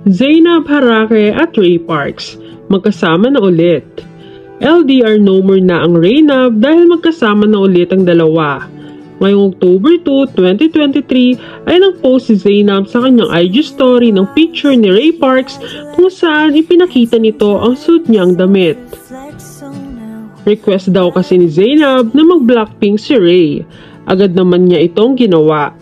Zainab Harake at Ray Parks, magkasama na ulit. LDR no more na ang Reynab dahil magkasama na ulit ang dalawa. Ngayong October 2, 2023 ay nag-post si Zainab sa kanyang IG story ng picture ni Ray Parks kung saan ipinakita nito ang suit niyang damit. Request daw kasi ni Zainab na mag-Blackpink si Ray. Agad naman niya itong ginawa.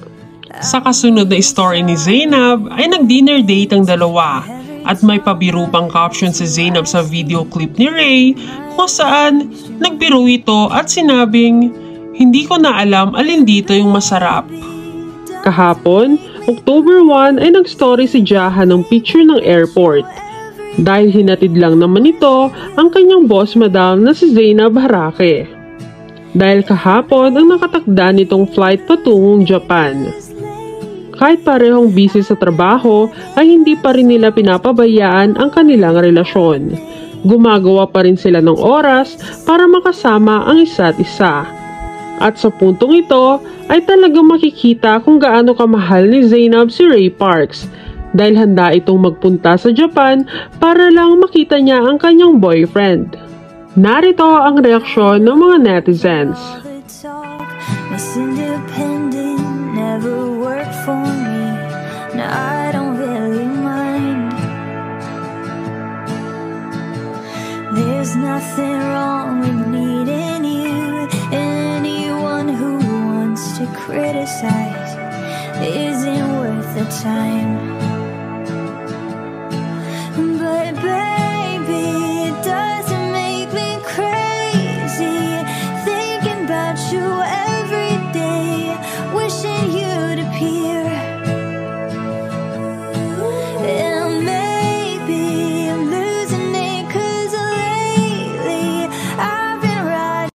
Sa kasunod na story ni Zainab ay nag-dinner date ang dalawa at may pabiro pang caption si Zainab sa video clip ni Ray kung saan nagbiro ito at sinabing, "Hindi ko na alam alin dito yung masarap." Kahapon, October 1 ay nag-story si Jaha ng picture ng airport. Dahil hinatid lang naman ito ang kanyang boss madam na si Zainab Harake. Dahil kahapon ang nakatakda nitong flight patungong Japan. Kahit parehong busy sa trabaho ay hindi pa rin nila pinapabayaan ang kanilang relasyon. Gumagawa pa rin sila ng oras para makasama ang isa't isa. At sa puntong ito ay talagang makikita kung gaano kamahal ni Zainab si Ray Parks dahil handa itong magpunta sa Japan para lang makita niya ang kanyang boyfriend. Narito ang reaksyon ng mga netizens. I don't really mind. There's nothing wrong with needing you. Anyone who wants to criticize isn't worth the time.